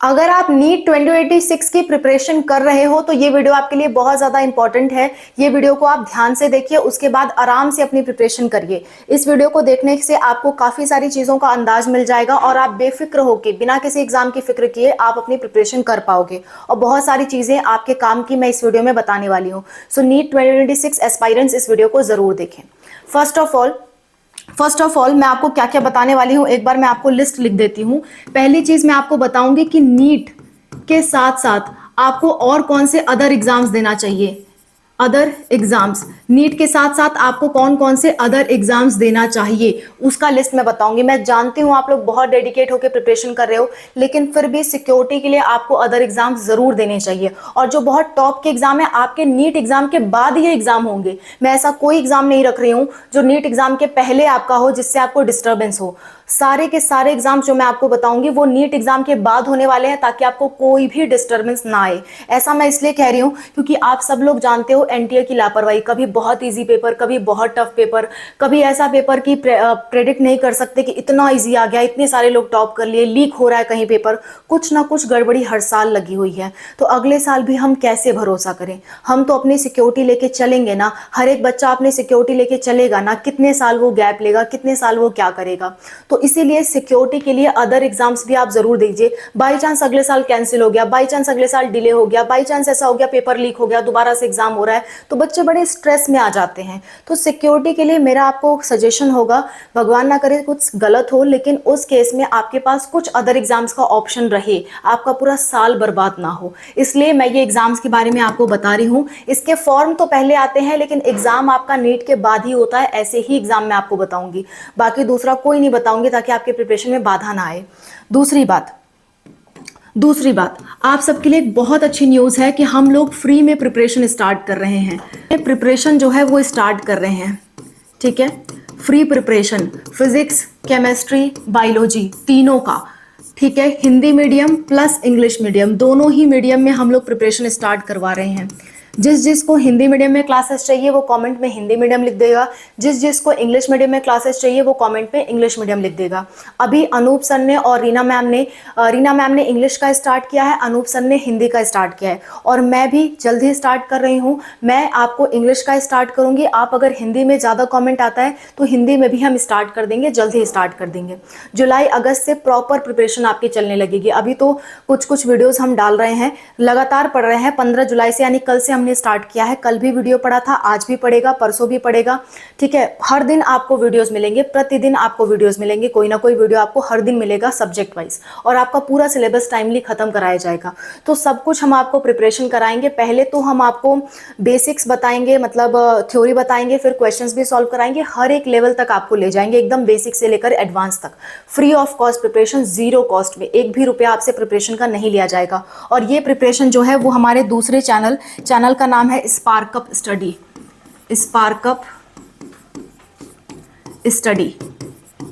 अगर आप नीट 2026 की प्रिपरेशन कर रहे हो तो ये वीडियो आपके लिए बहुत ज़्यादा इंपॉर्टेंट है। ये वीडियो को आप ध्यान से देखिए, उसके बाद आराम से अपनी प्रिपरेशन करिए। इस वीडियो को देखने से आपको काफ़ी सारी चीज़ों का अंदाज मिल जाएगा और आप बेफिक्र होकर बिना किसी एग्जाम की फिक्र किए आप अपनी प्रिपरेशन कर पाओगे और बहुत सारी चीज़ें आपके काम की मैं इस वीडियो में बताने वाली हूँ। सो नीट 2026 एस्पायरेंट्स इस वीडियो को ज़रूर देखें। फर्स्ट ऑफ ऑल मैं आपको क्या क्या बताने वाली हूं, एक बार मैं आपको लिस्ट लिख देती हूं। पहली चीज मैं आपको बताऊंगी कि नीट के साथ साथ आपको और कौन से अदर एग्जाम्स देना चाहिए। अदर एग्जाम्स, नीट के साथ साथ आपको कौन कौन से अदर एग्जाम्स देना चाहिए उसका लिस्ट मैं बताऊंगी। मैं जानती हूं आप लोग बहुत डेडिकेट होकर प्रिपरेशन कर रहे हो, लेकिन फिर भी सिक्योरिटी के लिए आपको अदर एग्जाम्स जरूर देने चाहिए। और जो बहुत टॉप के एग्जाम है, आपके नीट एग्जाम के बाद ये एग्जाम होंगे। मैं ऐसा कोई एग्जाम नहीं रख रही हूं जो नीट एग्जाम के पहले आपका हो, जिससे आपको डिस्टर्बेंस हो। सारे के सारे एग्जाम जो मैं आपको बताऊंगी वो नीट एग्जाम के बाद होने वाले हैं, ताकि आपको कोई भी डिस्टर्बेंस ना आए। ऐसा मैं इसलिए कह रही हूं क्योंकि आप सब लोग जानते हो एनटीए की लापरवाही, कभी बहुत इजी पेपर, कभी बहुत टफ पेपर, कभी ऐसा पेपर की प्रेडिक्ट नहीं कर सकते कि इतना इजी आ गया, इतने सारे लोग टॉप कर लिए, लीक हो रहा है कहीं पेपर। कुछ ना कुछ गड़बड़ी हर साल लगी हुई है, तो अगले साल भी हम कैसे भरोसा करें। हम तो अपनी सिक्योरिटी लेके चलेंगे ना, हर एक बच्चा अपनी सिक्योरिटी लेके चलेगा ना, कितने साल वो गैप लेगा, कितने साल वो क्या करेगा। तो इसीलिए सिक्योरिटी के लिए अदर एग्जाम्स भी आप जरूर दीजिए। बाई चांस अगले साल कैंसिल हो गया, बाई चांस अगले साल डिले हो गया, बाई चांस ऐसा हो गया पेपर लीक हो गया, दोबारा से एग्जाम हो रहा है, तो बच्चे बड़े स्ट्रेस में आ जाते हैं। तो सिक्योरिटी के लिए मेरा आपको सजेशन होगा, भगवान ना करे कुछ गलत हो, लेकिन उस केस में आपके पास कुछ अदर एग्जाम्स का ऑप्शन रहे, आपका पूरा साल बर्बाद ना हो। इसलिए मैं ये एग्जाम्स के बारे में आपको बता रही हूँ। इसके फॉर्म तो पहले आते हैं, लेकिन एग्जाम आपका नीट के बाद ही होता है। ऐसे ही एग्जाम मैं आपको बताऊंगी, बाकी दूसरा कोई नहीं बताऊंगी, ताकि आपके प्रिपरेशन में बाधा ना आए। दूसरी बात आप सबके लिए एक बहुत अच्छी न्यूज़ है कि हम लोग फ्री में प्रिपरेशन स्टार्ट कर रहे हैं। प्रिपरेशन जो है वो स्टार्ट कर रहे हैं, ठीक है। Free preparation, physics, chemistry, biology तीनों का, ठीक है। Hindi medium plus English medium, दोनों ही मीडियम में हम लोग प्रिपरेशन स्टार्ट करवा रहे हैं। जिसको हिंदी मीडियम में क्लासेस चाहिए वो कमेंट में हिंदी मीडियम लिख देगा, जिसको इंग्लिश मीडियम में क्लासेस चाहिए वो कमेंट में इंग्लिश मीडियम लिख देगा। अभी अनूप सर ने और रीना मैम ने इंग्लिश का स्टार्ट किया है, अनूप सर ने हिंदी का स्टार्ट किया है, और मैं भी जल्द ही स्टार्ट कर रही हूँ। मैं आपको इंग्लिश का स्टार्ट करूँगी, आप अगर हिंदी में ज़्यादा कॉमेंट आता है तो हिंदी में भी हम स्टार्ट कर देंगे, जल्द ही स्टार्ट कर देंगे। जुलाई अगस्त से प्रॉपर प्रिपरेशन आपकी चलने लगेगी। अभी तो कुछ वीडियोज़ हम डाल रहे हैं, लगातार पढ़ रहे हैं। 15 जुलाई से यानी कल से हमने स्टार्ट किया है। कल भी वीडियो पड़ा था, आज भी पड़ेगा, परसों भी पड़ेगा, ठीक है। हर दिन आपको वीडियोस मिलेंगे, प्रतिदिन आपको वीडियोस मिलेंगे, कोई ना कोई वीडियो आपको हर दिन मिलेगा सब्जेक्ट वाइज, और आपका पूरा सिलेबस टाइमली खत्म कराया जाएगा। तो सब कुछ हम आपको प्रिपरेशन कराएंगे। पहले तो हम आपको बेसिक्स बताएंगे, मतलब थ्योरी बताएंगे, फिर क्वेश्चंस भी सॉल्व कराएंगे, हर एक लेवल तक आपको ले जाएंगे, एकदम बेसिक से लेकर एडवांस तक। Free of cost preparation, zero cost में, एक भी रुपया आपसे प्रिपरेशन का नहीं लिया जाएगा। और ये प्रिपरेशन जो है वो हमारे दूसरे चैनल का नाम है स्पार्कअप स्टडी।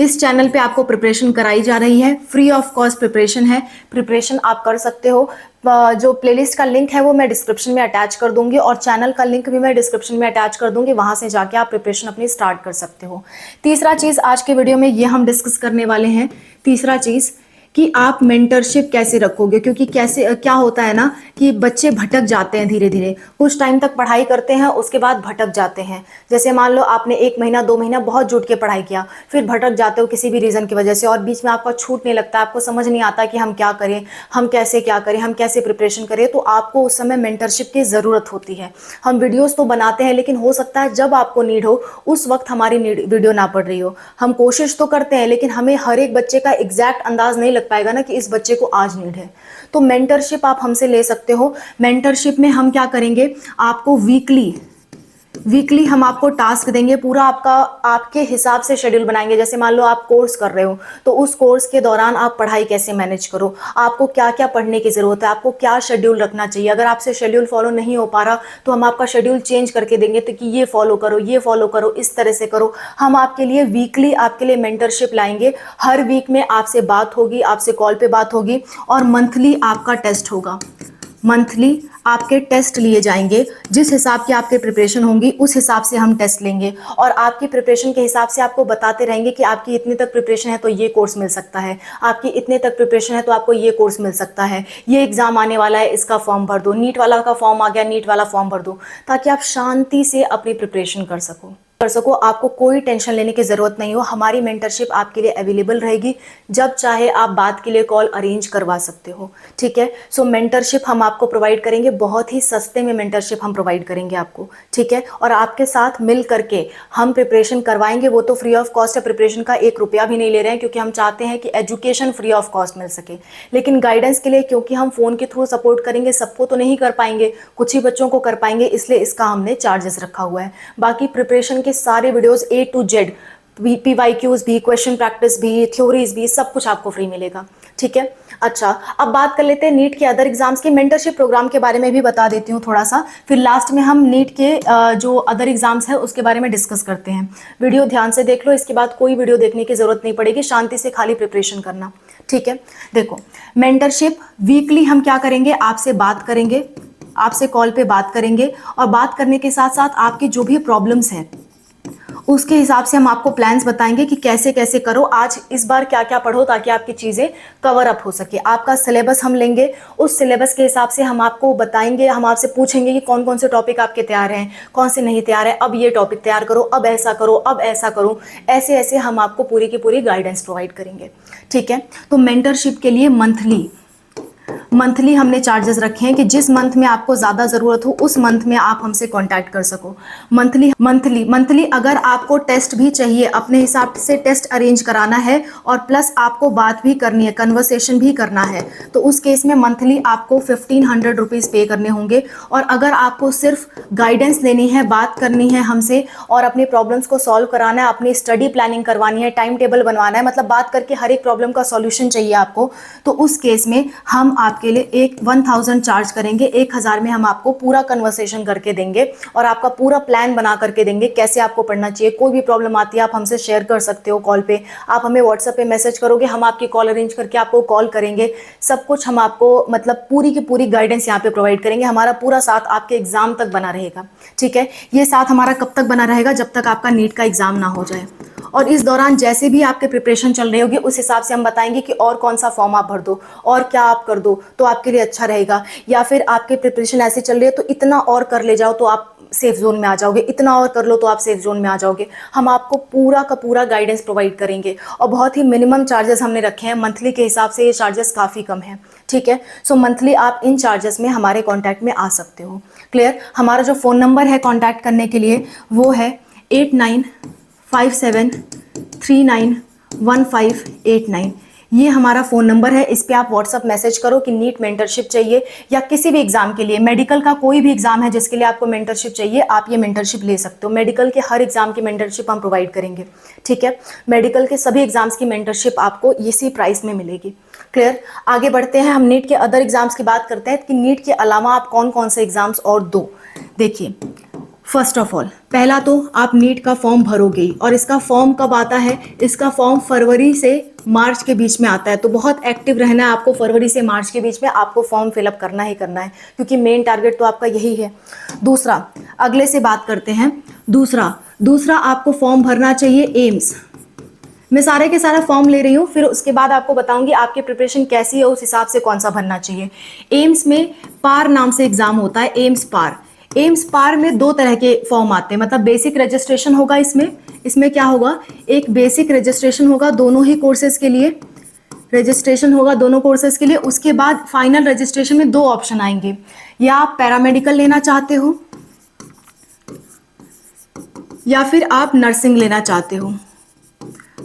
इस चैनल पे आपको प्रिपरेशन कराई जा रही है, फ्री ऑफ कॉस्ट प्रिपरेशन है। प्रिपरेशन आप कर सकते हो। जो प्लेलिस्ट का लिंक है वो मैं डिस्क्रिप्शन में अटैच कर दूंगी, और चैनल का लिंक भी मैं डिस्क्रिप्शन में अटैच कर दूंगी, वहां से जाके आप प्रिपरेशन अपनी स्टार्ट कर सकते हो। तीसरा चीज आज के वीडियो में ये हम डिस्कस करने वाले हैं। तीसरा चीज कि आप मेंटरशिप कैसे रखोगे, क्योंकि क्या होता है ना कि बच्चे भटक जाते हैं धीरे धीरे, कुछ टाइम तक पढ़ाई करते हैं, उसके बाद भटक जाते हैं। जैसे मान लो आपने 1 महीना 2 महीना बहुत जुट के पढ़ाई किया, फिर भटक जाते हो किसी भी रीज़न की वजह से, और बीच में आपका छूटने लगता है, आपको समझ नहीं आता कि हम क्या करें, हम कैसे क्या करें, हम कैसे प्रिपरेशन करें। तो आपको उस समय मेंटरशिप की ज़रूरत होती है। हम वीडियोज़ तो बनाते हैं, लेकिन हो सकता है जब आपको नीड हो उस वक्त हमारी वीडियो ना पड़ रही हो। हम कोशिश तो करते हैं, लेकिन हमें हर एक बच्चे का एग्जैक्ट अंदाज नहीं पाएगा ना कि इस बच्चे को आज नीड है। तो मेंटरशिप आप हमसे ले सकते हो। मेंटरशिप में हम क्या करेंगे, आपको वीकली हम आपको टास्क देंगे, पूरा आपके हिसाब से शेड्यूल बनाएंगे। जैसे मान लो आप कोर्स कर रहे हो, तो उस कोर्स के दौरान आप पढ़ाई कैसे मैनेज करो, आपको क्या क्या पढ़ने की ज़रूरत है, आपको क्या शेड्यूल रखना चाहिए। अगर आपसे शेड्यूल फॉलो नहीं हो पा रहा तो हम आपका शेड्यूल चेंज करके देंगे, तो कि ये फॉलो करो, इस तरह से करो। हम आपके लिए वीकली आपके लिए मेंटरशिप लाएंगे। हर वीक में आपसे बात होगी, आपसे कॉल पे बात होगी, और मंथली आपका टेस्ट होगा। मंथली आपके टेस्ट लिए जाएंगे। जिस हिसाब की आपकी प्रिपरेशन होंगी उस हिसाब से हम टेस्ट लेंगे और आपकी प्रिपरेशन के हिसाब से आपको बताते रहेंगे कि आपकी इतने तक प्रिपरेशन है तो ये कोर्स मिल सकता है, आपकी इतने तक प्रिपरेशन है तो आपको ये कोर्स मिल सकता है, ये एग्जाम आने वाला है इसका फॉर्म भर दो, नीट वाला का फॉर्म आ गया नीट वाला फॉर्म भर दो, ताकि आप शांति से अपनी प्रिपरेशन कर सको। आपको कोई टेंशन लेने की ज़रूरत नहीं हो। हमारी मेंटरशिप आपके लिए अवेलेबल रहेगी, जब चाहे आप बात के लिए कॉल अरेंज करवा सकते हो। ठीक है, सो मेंटरशिप हम आपको प्रोवाइड करेंगे, बहुत ही सस्ते में मेंटरशिप हम प्रोवाइड करेंगे आपको। ठीक है, और आपके साथ मिल करके हम प्रिपरेशन करवाएंगे, वो तो फ्री ऑफ कॉस्ट है, प्रिपरेशन का 1 रुपया भी नहीं ले रहे हैं, क्योंकि हम चाहते हैं कि एजुकेशन फ्री ऑफ कॉस्ट मिल सके। लेकिन गाइडेंस के लिए, क्योंकि हम फ़ोन के थ्रू सपोर्ट करेंगे, सबको तो नहीं कर पाएंगे, कुछ ही बच्चों को कर पाएंगे, इसलिए इसका हमने चार्जेस रखा हुआ है। बाकी प्रिपरेशन के सारे videos A to Z, PYQs भी, क्वेश्चन प्रैक्टिस भी, थ्योरीज भी, सब कुछ आपको फ्री मिलेगा। ठीक है, अच्छा अब बात कर लेते हैं नीट के अदर एग्जाम्स के मेंटरशिप प्रोग्राम के बारे में भी बता देती हूँ थोड़ा सा, फिर लास्ट में हम नीट के जो अदर एग्जाम्स है उसके बारे में डिस्कस करते हैं। वीडियो ध्यान से देख लो, इसके बाद कोई वीडियो देखने की जरूरत नहीं पड़ेगी, शांति से खाली प्रिपरेशन करना। ठीक है, देखो मेंटरशिप वीकली हम क्या करेंगे, आपसे बात करेंगे, आपसे कॉल पे बात करेंगे, और बात करने के साथ साथ आपकी जो भी प्रॉब्लम्स हैं उसके हिसाब से हम आपको प्लान्स बताएंगे कि कैसे कैसे करो, आज इस बार क्या क्या पढ़ो, ताकि आपकी चीज़ें कवर अप हो सके। आपका सिलेबस हम लेंगे, उस सिलेबस के हिसाब से हम आपको बताएंगे, हम आपसे पूछेंगे कि कौन कौन से टॉपिक आपके तैयार हैं, कौन से नहीं तैयार है, अब ये टॉपिक तैयार करो, अब ऐसा करो, अब ऐसा करो, ऐसे ऐसे हम आपको पूरी की पूरी गाइडेंस प्रोवाइड करेंगे। ठीक है, तो मेंटरशिप के लिए मंथली हमने चार्जेस रखे हैं कि जिस मंथ में आपको ज़्यादा ज़रूरत हो उस मंथ में आप हमसे कांटेक्ट कर सको। मंथली अगर आपको टेस्ट भी चाहिए, अपने हिसाब से टेस्ट अरेंज कराना है और प्लस आपको बात भी करनी है, कन्वर्सेशन भी करना है, तो उस केस में मंथली आपको 1500 रुपीज़ पे करने होंगे। और अगर आपको सिर्फ गाइडेंस लेनी है, बात करनी है हमसे और अपनी प्रॉब्लम्स को सॉल्व कराना है, अपनी स्टडी प्लानिंग करवानी है, टाइम टेबल बनवाना है, मतलब बात करके हर एक प्रॉब्लम का सॉल्यूशन चाहिए आपको, तो उस केस में हम आपके लिए 1000 चार्ज करेंगे। 1000 में हम आपको पूरा कन्वर्सेशन करके देंगे और आपका पूरा प्लान बना करके देंगे, कैसे आपको पढ़ना चाहिए। कोई भी प्रॉब्लम आती है आप हमसे शेयर कर सकते हो कॉल पे, आप हमें व्हाट्सएप पे मैसेज करोगे, हम आपकी कॉल अरेंज करके आपको कॉल करेंगे, सब कुछ हम आपको मतलब पूरी की पूरी गाइडेंस यहाँ पे प्रोवाइड करेंगे। हमारा पूरा साथ आपके एग्जाम तक बना रहेगा। ठीक है, ये साथ हमारा कब तक बना रहेगा, जब तक आपका नीट का एग्जाम ना हो जाए। और इस दौरान जैसे भी आपके प्रिपरेशन चल रही होगी उस हिसाब से हम बताएंगे कि और कौन सा फॉर्म आप भर दो और क्या आप कर दो तो आपके लिए अच्छा रहेगा, या फिर आपके प्रिपरेशन ऐसे चल रही है तो इतना और कर ले जाओ तो आप सेफ जोन में आ जाओगे, इतना और कर लो तो आप सेफ जोन में आ जाओगे। हम आपको पूरा का पूरा गाइडेंस प्रोवाइड करेंगे और बहुत ही मिनिमम चार्जेस हमने रखे हैं। मंथली के हिसाब से ये चार्जेस काफ़ी कम है। ठीक है, सो मंथली आप इन चार्जेस में हमारे कॉन्टैक्ट में आ सकते हो। क्लियर, हमारा जो फ़ोन नंबर है कॉन्टैक्ट करने के लिए वो है 8957391589। ये हमारा फ़ोन नंबर है, इस पे आप व्हाट्सअप मैसेज करो कि नीट मेंटरशिप चाहिए, या किसी भी एग्जाम के लिए, मेडिकल का कोई भी एग्जाम है जिसके लिए आपको मेंटरशिप चाहिए, आप ये मेंटरशिप ले सकते हो। मेडिकल के हर एग्जाम की मेंटरशिप हम प्रोवाइड करेंगे। ठीक है, मेडिकल के सभी एग्जाम्स की मेंटरशिप आपको इसी प्राइस में मिलेगी। क्लियर, आगे बढ़ते हैं, हम नीट के अदर एग्जाम्स की बात करते हैं कि नीट के अलावा आप कौन कौन से एग्जाम्स और दो। देखिए, फर्स्ट ऑफ ऑल पहला तो आप नीट का फॉर्म भरोगे, और इसका फॉर्म कब आता है, इसका फॉर्म फरवरी से मार्च के बीच में आता है, तो बहुत एक्टिव रहना है आपको। फरवरी से मार्च के बीच में आपको फॉर्म फिलअप करना ही करना है, क्योंकि मेन टारगेट तो आपका यही है। दूसरा, अगले से बात करते हैं। दूसरा आपको फॉर्म भरना चाहिए एम्स। मैं सारे के सारा फॉर्म ले रही हूँ, फिर उसके बाद आपको बताऊंगी आपकी प्रिपरेशन कैसी है, उस हिसाब से कौन सा भरना चाहिए। एम्स में पार नाम से एग्जाम होता है, एम्स पार में 2 तरह के फॉर्म आते हैं, मतलब बेसिक रजिस्ट्रेशन होगा इसमें क्या होगा, एक बेसिक रजिस्ट्रेशन होगा दोनों ही कोर्सेज के लिए, रजिस्ट्रेशन होगा दोनों कोर्सेज के लिए। उसके बाद फाइनल रजिस्ट्रेशन में 2 ऑप्शन आएंगे, या आप पैरामेडिकल लेना चाहते हो या फिर आप नर्सिंग लेना चाहते हो।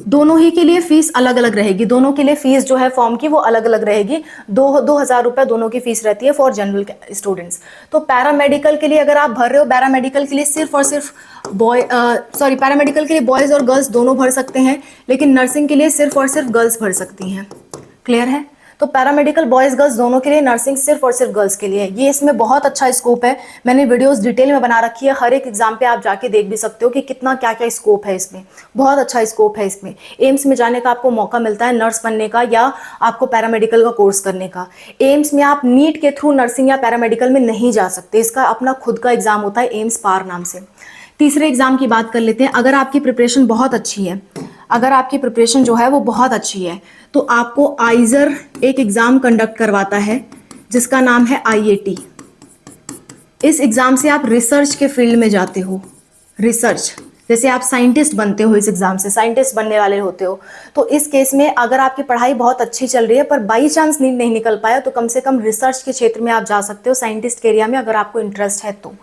दोनों ही के लिए फीस अलग अलग रहेगी, दोनों के लिए फीस जो है फॉर्म की वो अलग अलग रहेगी। 2000 रुपये दोनों की फीस रहती है फॉर जनरल स्टूडेंट्स। तो पैरामेडिकल के लिए अगर आप भर रहे हो, पैरामेडिकल के लिए सिर्फ और सिर्फ पैरामेडिकल के लिए बॉयज़ और गर्ल्स दोनों भर सकते हैं, लेकिन नर्सिंग के लिए सिर्फ और सिर्फ गर्ल्स भर सकती हैं। क्लियर है, तो पैरामेडिकल बॉयज़ गर्ल्स दोनों के लिए, नर्सिंग सिर्फ और सिर्फ गर्ल्स के लिए है। ये इसमें बहुत अच्छा स्कोप है, मैंने वीडियोस डिटेल में बना रखी है, हर एक एग्जाम पे आप जाके देख भी सकते हो कि कितना क्या क्या स्कोप है इसमें, बहुत अच्छा स्कोप है इसमें। एम्स में जाने का आपको मौका मिलता है नर्स बनने का या आपको पैरामेडिकल का कोर्स करने का। एम्स में आप नीट के थ्रू नर्सिंग या पैरामेडिकल में नहीं जा सकते, इसका अपना खुद का एग्जाम होता है, एम्स पार नाम से। तीसरे एग्जाम की बात कर लेते हैं। अगर आपकी प्रिपरेशन बहुत अच्छी है, अगर आपकी प्रिपरेशन जो है वो बहुत अच्छी है, तो आपको आइजर एक एग्जाम कंडक्ट करवाता है जिसका नाम है IAT। इस एग्जाम से आप रिसर्च के फील्ड में जाते हो, रिसर्च, जैसे आप साइंटिस्ट बनते हो, इस एग्जाम से साइंटिस्ट बनने वाले होते हो। तो इस केस में अगर आपकी पढ़ाई बहुत अच्छी चल रही है पर बाई चांस नीट नहीं निकल पाया, तो कम से कम रिसर्च के क्षेत्र में आप जा सकते हो, साइंटिस्ट के एरिया में, अगर आपको इंटरेस्ट है तो।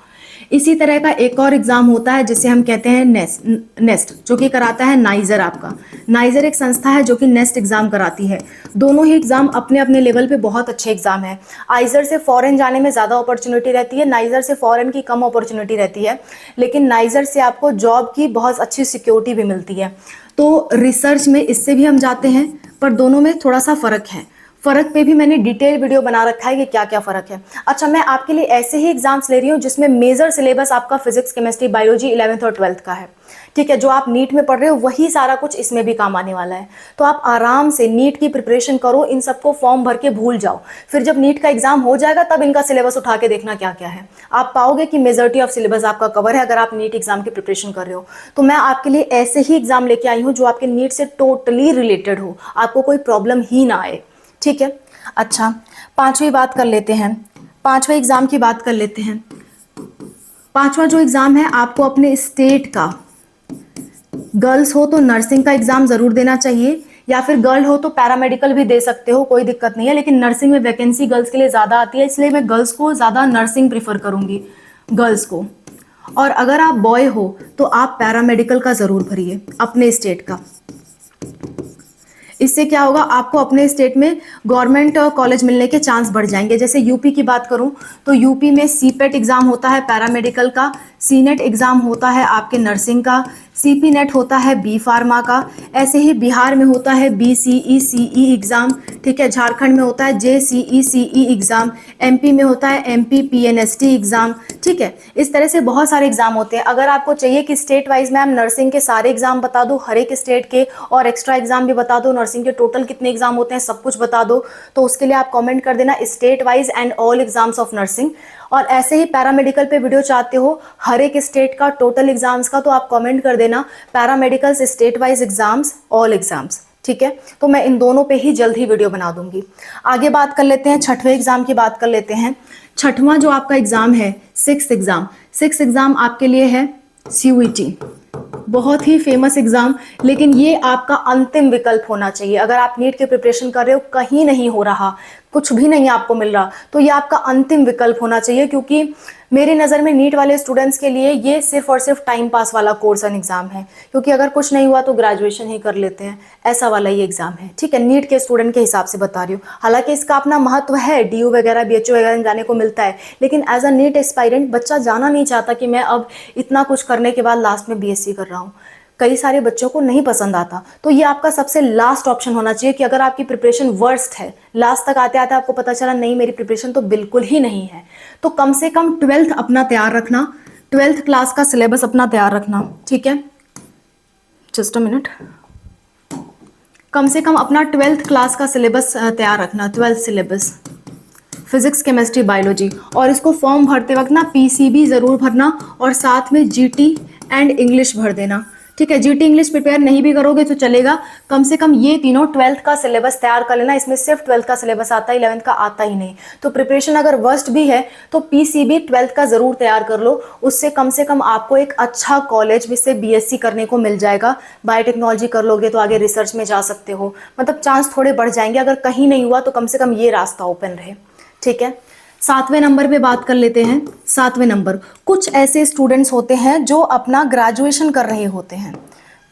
इसी तरह का एक और एग्जाम होता है जिसे हम कहते हैं नेस्ट, जो कि कराता है नाइजर। आपका नाइजर एक संस्था है जो कि नेस्ट एग्जाम कराती है। दोनों ही एग्जाम अपने अपने लेवल पे बहुत अच्छे एग्जाम है। आइजर से फॉरेन जाने में ज़्यादा अपॉर्चुनिटी रहती है, नाइजर से फॉरेन की कम अपॉर्चुनिटी रहती है, लेकिन नाइजर से आपको जॉब की बहुत अच्छी सिक्योरिटी भी मिलती है। तो रिसर्च में इससे भी हम जाते हैं, पर दोनों में थोड़ा सा फ़र्क है। फ़र्क पे भी मैंने डिटेल वीडियो बना रखा है कि क्या क्या फ़र्क है। अच्छा, मैं आपके लिए ऐसे ही एग्जाम्स ले रही हूँ जिसमें मेजर सिलेबस आपका फिजिक्स, केमिस्ट्री, बायोलॉजी 11th और 12th का है। ठीक है, जो आप नीट में पढ़ रहे हो वही सारा कुछ इसमें भी काम आने वाला है। तो आप आराम से नीट की प्रिपरेशन करो, इन सबको फॉर्म भर के भूल जाओ, फिर जब नीट का एग्जाम हो जाएगा तब इनका सिलेबस उठा के देखना क्या क्या है। आप पाओगे कि मेजॉरिटी ऑफ सिलेबस आपका कवर है अगर आप नीट एग्जाम की प्रिपरेशन कर रहे हो। तो मैं आपके लिए ऐसे ही एग्जाम लेके आई हूँ जो आपके नीट से टोटली रिलेटेड हो, आपको कोई प्रॉब्लम ही ना आए। ठीक है, अच्छा, पांचवी बात कर लेते हैं, पांचवें एग्जाम की बात कर लेते हैं। पांचवा जो एग्जाम है, आपको अपने स्टेट का, गर्ल्स हो तो नर्सिंग का एग्जाम जरूर देना चाहिए, या फिर गर्ल हो तो पैरामेडिकल भी दे सकते हो, कोई दिक्कत नहीं है, लेकिन नर्सिंग में वैकेंसी गर्ल्स के लिए ज़्यादा आती है, इसलिए मैं गर्ल्स को ज़्यादा नर्सिंग प्रीफर करूंगी, गर्ल्स को। और अगर आप बॉय हो तो आप पैरामेडिकल का ज़रूर भरिए अपने स्टेट का। इससे क्या होगा, आपको अपने स्टेट में गवर्नमेंट कॉलेज मिलने के चांस बढ़ जाएंगे। जैसे यूपी की बात करूं तो यूपी में सीपेट एग्जाम होता है पैरामेडिकल का, सीनेट एग्जाम होता है आपके नर्सिंग का, सीपी नेट होता है बी फार्मा का। ऐसे ही बिहार में होता है BCE-CE एग्जाम। ठीक है, झारखंड में होता है JCE-CE एग्जाम, MP में होता है MP-PNST एग्जाम। ठीक है, इस तरह से बहुत सारे एग्जाम होते हैं। अगर आपको चाहिए कि स्टेट वाइज मैम नर्सिंग के सारे एग्जाम बता दो, हर एक स्टेट के, और एक्स्ट्रा एग्जाम भी बता दो, नर्सिंग के टोटल कितने एग्जाम होते हैं सब कुछ बता दो, तो उसके लिए आप कमेंट कर देना state wise and all exams of nursing. और ऐसे ही पैरामेडिकल पे वीडियो चाहते हो हर एक स्टेट का टोटल एग्जाम्स का, तो आप कमेंट कर देना paramedical state wise exams, all exams. ठीक है, तो मैं इन दोनों पे ही जल्द ही वीडियो बना दूंगी। आगे बात कर लेते हैं, छठवें एग्जाम की बात कर लेते हैं। छठवां जो आपका एग्जाम है, सिक्स्थ एग्जाम आपके लिए है CUET, बहुत ही फेमस एग्जाम, लेकिन ये आपका अंतिम विकल्प होना चाहिए। अगर आप नीट की प्रिपरेशन कर रहे हो, कहीं नहीं हो रहा, कुछ भी नहीं आपको मिल रहा, तो ये आपका अंतिम विकल्प होना चाहिए, क्योंकि मेरी नज़र में नीट वाले स्टूडेंट्स के लिए ये सिर्फ और सिर्फ टाइम पास वाला कोर्स एंड एग्जाम है, क्योंकि अगर कुछ नहीं हुआ तो ग्रेजुएशन ही कर लेते हैं, ऐसा वाला ये एग्जाम है। ठीक है, नीट के स्टूडेंट के हिसाब से बता रही हूँ। हालांकि इसका अपना महत्व है, DU वगैरह BHO वगैरह जाने को मिलता है, लेकिन एज अ नीट एस्पायरेंट बच्चा जाना नहीं चाहता कि मैं अब इतना कुछ करने के बाद लास्ट में BSc कर रहा हूँ। कई सारे बच्चों को नहीं पसंद आता, तो ये आपका सबसे लास्ट ऑप्शन होना चाहिए कि अगर आपकी प्रिपरेशन वर्स्ट है, लास्ट तक आते आते आपको पता चला नहीं मेरी प्रिपरेशन तो बिल्कुल ही नहीं है, तो कम से कम 12th अपना तैयार रखना, 12th क्लास का सिलेबस अपना तैयार रखना। ठीक है, जस्ट अ मिनट, कम से कम अपना 12th क्लास का सिलेबस तैयार रखना, 12th syllabus, physics, chemistry, biology. और इसको फॉर्म भरते वक्त ना PCB ज़रूर भरना, और साथ में GT एंड इंग्लिश भर देना। ठीक है, GT इंग्लिश प्रिपेयर नहीं भी करोगे तो चलेगा, कम से कम ये तीनों 12th का सिलेबस तैयार कर लेना। इसमें सिर्फ 12th का सिलेबस आता है, 11th का आता ही नहीं। तो प्रिपरेशन अगर वर्स्ट भी है तो PCB 12th का ज़रूर तैयार कर लो, उससे कम आपको एक अच्छा कॉलेज जिससे BSc करने को मिल जाएगा। बायोटेक्नोलॉजी कर लोगे तो आगे रिसर्च में जा सकते हो, मतलब चांस थोड़े बढ़ जाएंगे। अगर कहीं नहीं हुआ तो कम से कम ये रास्ता ओपन रहे। ठीक है, 7वें नंबर पे बात कर लेते हैं। 7वें नंबर, कुछ ऐसे स्टूडेंट्स होते हैं जो अपना ग्रेजुएशन कर रहे होते हैं,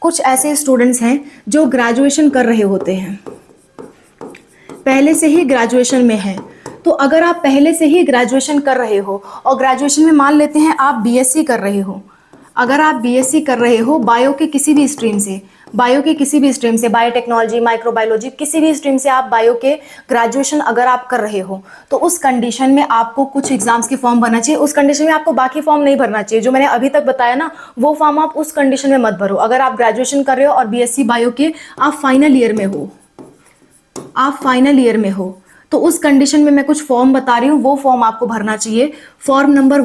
कुछ ऐसे स्टूडेंट्स हैं जो ग्रेजुएशन कर रहे होते हैं, पहले से ही ग्रेजुएशन में है। तो अगर आप पहले से ही ग्रेजुएशन कर रहे हो और ग्रेजुएशन में मान लेते हैं आप BSc कर रहे हो, अगर आप BSc कर रहे हो बायो के किसी भी स्ट्रीम से, बायो के किसी भी स्ट्रीम से, बायोटेक्नोलॉजी, माइक्रोबायोलॉजी, किसी भी स्ट्रीम से आप बायो के ग्रेजुएशन अगर आप कर रहे हो, तो उस कंडीशन में आपको कुछ एग्जाम्स के फॉर्म भरना चाहिए। उस कंडीशन में आपको बाकी फॉर्म नहीं भरना चाहिए। जो मैंने अभी तक बताया ना, वो फॉर्म आप उस कंडीशन में मत भरो। अगर आप ग्रेजुएशन कर रहे हो और बीएससी बायो के आप फाइनल ईयर में हो, आप फाइनल ईयर में हो, तो उस कंडीशन में मैं कुछ फॉर्म बता रही हूँ, वो फॉर्म आपको भरना चाहिए। फॉर्म नंबर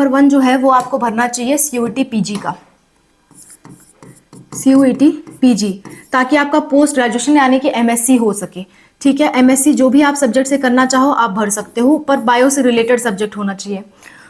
1 जो है वो आपको भरना चाहिए सीयूईटी पीजी का, सीयूईटी पीजी, ताकि आपका पोस्ट ग्रेजुएशन यानी कि एमएससी हो सके। ठीक है, एमएससी जो भी आप सब्जेक्ट से करना चाहो आप भर सकते हो, पर बायो से रिलेटेड सब्जेक्ट होना चाहिए।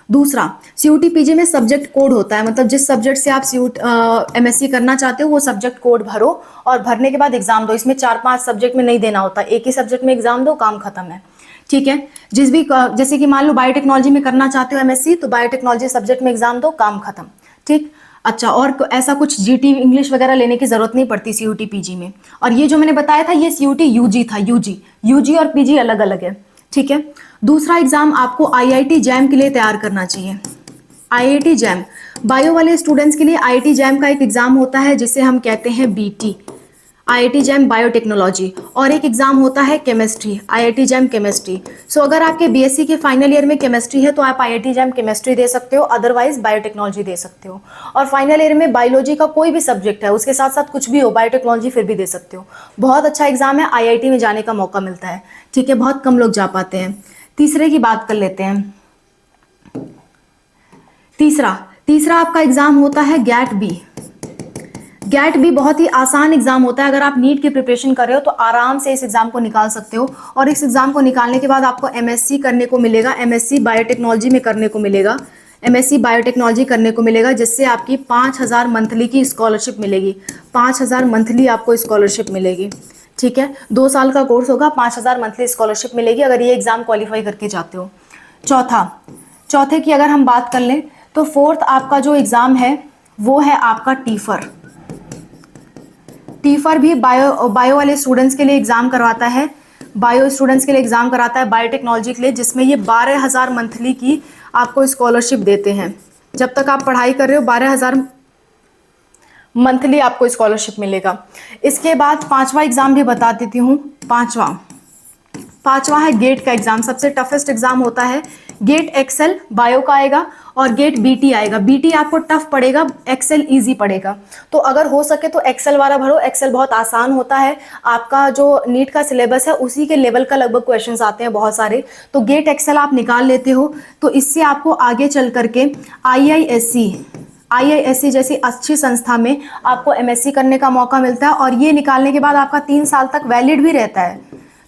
दूसरा, सीयूटी पीजी में सब्जेक्ट कोड होता है, मतलब जिस सब्जेक्ट से आप एमएससी करना चाहते हो वो सब्जेक्ट कोड भरो और भरने के बाद एग्जाम दो। इसमें 4-5 सब्जेक्ट में नहीं देना होता, एक ही सब्जेक्ट में एग्जाम दो, काम खत्म है। ठीक है, जैसे कि मान लो बायोटेक्नोलॉजी में करना चाहते हो एमएससी, तो बायोटेक्नोलॉजी सब्जेक्ट में एग्जाम दो, काम खत्म। ठीक, अच्छा, और ऐसा कुछ जीटी इंग्लिश वगैरह लेने की जरूरत नहीं पड़ती सीयूटी पीजी में। और ये जो मैंने बताया था ये सीयूटी यूजी था, यूजी और पीजी अलग अलग है। ठीक है, दूसरा एग्जाम आपको आईआईटी जैम के लिए तैयार करना चाहिए। आईआईटी जैम, बायो वाले स्टूडेंट्स के लिए आईआईटी जैम का एक एग्जाम होता है जिसे हम कहते हैं बीटी, आईआईटी जैम बायोटेक्नोलॉजी, और एक एग्जाम होता है केमिस्ट्री, आईआईटी जैम केमिस्ट्री। सो अगर आपके बीएससी के फाइनल ईयर में केमिस्ट्री है तो आप आईआईटी जैम केमिस्ट्री दे सकते हो, अदरवाइज बायोटेक्नोलॉजी दे सकते हो। और फाइनल ईयर में बायोलॉजी का कोई भी सब्जेक्ट है उसके साथ साथ कुछ भी हो, बायोटेक्नोलॉजी फिर भी दे सकते हो। बहुत अच्छा एग्जाम है, आईआईटी में जाने का मौका मिलता है। ठीक है, बहुत कम लोग जा पाते हैं। तीसरे की बात कर लेते हैं। तीसरा आपका एग्जाम होता है गैट बी। गैट भी बहुत ही आसान एग्जाम होता है। अगर आप नीट की प्रिपरेशन कर रहे हो तो आराम से इस एग्जाम को निकाल सकते हो, और इस एग्जाम को निकालने के बाद आपको एमएससी करने को मिलेगा, एमएससी बायोटेक्नोलॉजी में करने को मिलेगा, एमएससी बायोटेक्नोलॉजी करने को मिलेगा, जिससे आपकी 5,000 मंथली की स्कॉलरशिप मिलेगी। 5,000 मंथली आपको स्कॉलरशिप मिलेगी। ठीक है, 2 साल का कोर्स होगा, 5,000 मंथली स्कॉलरशिप मिलेगी अगर ये एग्जाम क्वालिफाई करके जाते हो। चौथे की अगर हम बात कर लें तो फोर्थ आपका जो एग्जाम है वो है आपका टीफर भी बायो वाले स्टूडेंट्स के लिए एग्जाम करवाता है, बायो स्टूडेंट्स के लिए एग्जाम कराता है, बायोटेक्नोलॉजी के लिए, जिसमें ये 12,000 मंथली की आपको स्कॉलरशिप देते हैं। जब तक आप पढ़ाई कर रहे हो 12,000 मंथली आपको स्कॉलरशिप मिलेगा। इसके बाद 5वां एग्जाम भी बता देती हूँ। पांचवा है गेट का एग्जाम, सबसे टफेस्ट एग्जाम होता है। गेट एक्सेल बायो का आएगा और गेट बीटी आएगा। बीटी आपको टफ पड़ेगा, एक्सेल इजी पड़ेगा। तो अगर हो सके तो एक्सेल वाला भरो, एक्सेल बहुत आसान होता है। आपका जो नीट का सिलेबस है उसी के लेवल का लगभग क्वेश्चंस आते हैं बहुत सारे। तो गेट एक्सेल आप निकाल लेते हो तो इससे आपको आगे चल करके आईआईएससी जैसी अच्छी संस्था में आपको एमएससी करने का मौका मिलता है, और ये निकालने के बाद आपका 3 साल तक वैलिड भी रहता है।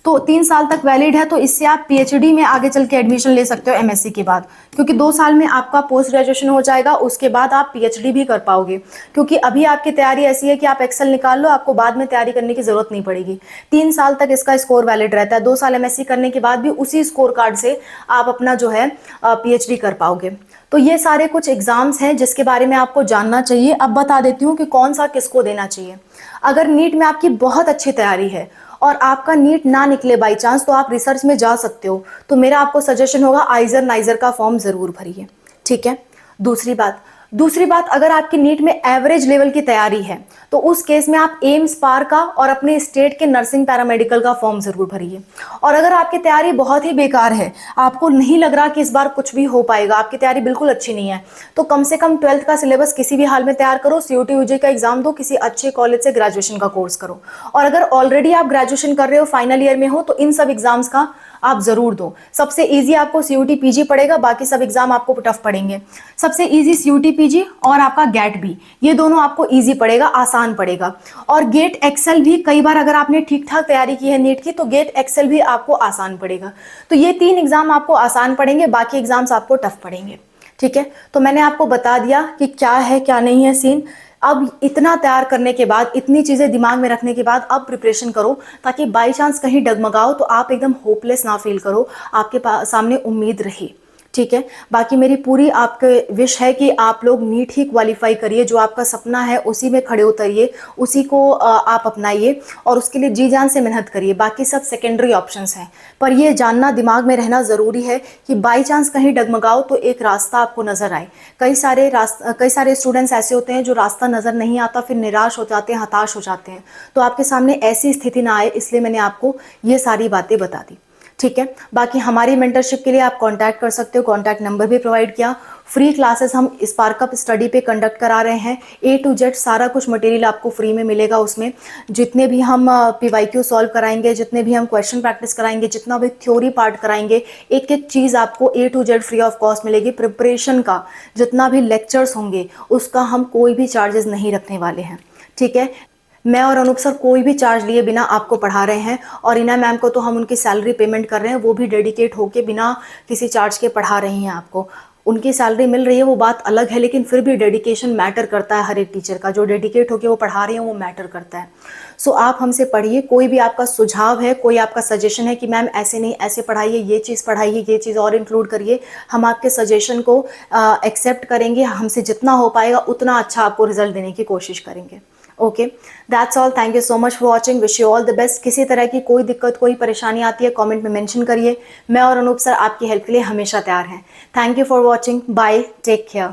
तो 3 साल तक वैलिड है, तो इससे आप पीएचडी में आगे चल के एडमिशन ले सकते हो एमएससी के बाद, क्योंकि 2 साल में आपका पोस्ट ग्रेजुएशन हो जाएगा, उसके बाद आप पीएचडी भी कर पाओगे। क्योंकि अभी आपकी तैयारी ऐसी है कि आप एक्सेल निकाल लो, आपको बाद में तैयारी करने की जरूरत नहीं पड़ेगी। 3 साल तक इसका स्कोर वैलिड रहता है। 2 साल एमएससी करने के बाद भी उसी स्कोर कार्ड से आप अपना जो है पीएचडी कर पाओगे। तो ये सारे कुछ एग्जाम्स हैं जिसके बारे में आपको जानना चाहिए। अब बता देती हूँ कि कौन सा किसको देना चाहिए। अगर नीट में आपकी बहुत अच्छी तैयारी है और आपका नीट ना निकले बाई चांस, तो आप रिसर्च में जा सकते हो। तो मेरा आपको सजेशन होगा आइजर नाइजर का फॉर्म जरूर भरिए। ठीक है, दूसरी बात अगर आपकी नीट में एवरेज लेवल की तैयारी है तो उस केस में आप एम्स पार का और अपने स्टेट के नर्सिंग पैरामेडिकल का फॉर्म जरूर भरिए। और अगर आपकी तैयारी बहुत ही बेकार है, आपको नहीं लग रहा कि इस बार कुछ भी हो पाएगा, आपकी तैयारी बिल्कुल अच्छी नहीं है, तो कम से कम 12th का सिलेबस किसी भी हाल में तैयार करो, सीयूटी यूजी का एग्जाम दो, किसी अच्छे कॉलेज से ग्रेजुएशन का कोर्स करो। और अगर ऑलरेडी आप ग्रेजुएशन कर रहे हो, फाइनल ईयर में हो, तो इन सब एग्जाम्स का आप जरूर दो। सबसे इजी आपको सीयूटी पीजी पड़ेगा, बाकी सब एग्जाम आपको टफ पड़ेंगे। सबसे इजी सीयूटी पीजी और आपका गेट भी, ये दोनों आपको इजी पड़ेगा, आसान पड़ेगा। और गेट एक्सेल भी कई बार अगर आपने ठीक ठाक तैयारी की है नीट की, तो गेट एक्सेल भी आपको आसान पड़ेगा। तो ये 3 एग्जाम आपको आसान पड़ेंगे, बाकी एग्जाम्स आपको टफ पड़ेंगे। ठीक है, तो मैंने आपको बता दिया कि क्या है क्या नहीं है सीन। अब इतना तैयार करने के बाद, इतनी चीज़ें दिमाग में रखने के बाद अब प्रिपरेशन करो, ताकि बाई चांस कहीं डगमगाओ तो आप एकदम होपलेस ना फील करो, आपके सामने उम्मीद रहे। ठीक है। बाकी मेरी पूरी आपके विश है कि आप लोग नीट ही क्वालिफाई करिए, जो आपका सपना है उसी में खड़े उतरिए, उसी को आप अपनाइए और उसके लिए जी जान से मेहनत करिए। बाकी सब सेकेंडरी ऑप्शंस हैं, पर ये जानना दिमाग में रहना ज़रूरी है कि बाई चांस कहीं डगमगाओ तो एक रास्ता आपको नज़र आए। कई सारे स्टूडेंट्स ऐसे होते हैं जो रास्ता नज़र नहीं आता, फिर निराश हो जाते हैं, हताश हो जाते हैं। तो आपके सामने ऐसी स्थिति ना आए, इसलिए मैंने आपको ये सारी बातें बता दी। ठीक है। बाकी हमारी मेंटरशिप के लिए आप कांटेक्ट कर सकते हो, कांटेक्ट नंबर भी प्रोवाइड किया। फ्री क्लासेस हम स्पार्क अप स्टडी पे कंडक्ट करा रहे हैं। ए टू जेड सारा कुछ मटेरियल आपको फ्री में मिलेगा। उसमें जितने भी हम पीवाईक्यू सॉल्व कराएंगे, जितने भी हम क्वेश्चन प्रैक्टिस कराएंगे, जितना भी थ्योरी पार्ट कराएंगे, एक एक चीज़ आपको A to Z free of cost मिलेगी। प्रिपरेशन का जितना भी लेक्चर्स होंगे उसका हम कोई भी चार्जेस नहीं रखने वाले हैं। ठीक है। मैं और अनूप सर कोई भी चार्ज लिए बिना आपको पढ़ा रहे हैं, और इना मैम को तो हम उनकी सैलरी पेमेंट कर रहे हैं, वो भी डेडिकेट होके बिना किसी चार्ज के पढ़ा रही हैं आपको। उनकी सैलरी मिल रही है वो बात अलग है, लेकिन फिर भी डेडिकेशन मैटर करता है। हर एक टीचर का जो डेडिकेट होके वो पढ़ा रहे हैं वो मैटर करता है। सो आप हमसे पढ़िए। कोई भी आपका सुझाव है, कोई आपका सजेशन है कि मैम ऐसे नहीं ऐसे पढ़ाइए, ये चीज़ पढ़ाइए, ये चीज़ और इंक्लूड करिए, हम आपके सजेशन को एक्सेप्ट करेंगे। हमसे जितना हो पाएगा उतना अच्छा आपको रिजल्ट देने की कोशिश करेंगे। Okay, that's all. Thank you so much for watching. Wish you all the best. किसी तरह की कोई दिक्कत, कोई परेशानी आती है कमेंट में मेंशन करिए। मैं और अनूप सर आपकी हेल्प के लिए हमेशा तैयार हैं। Thank you for watching. Bye, take care.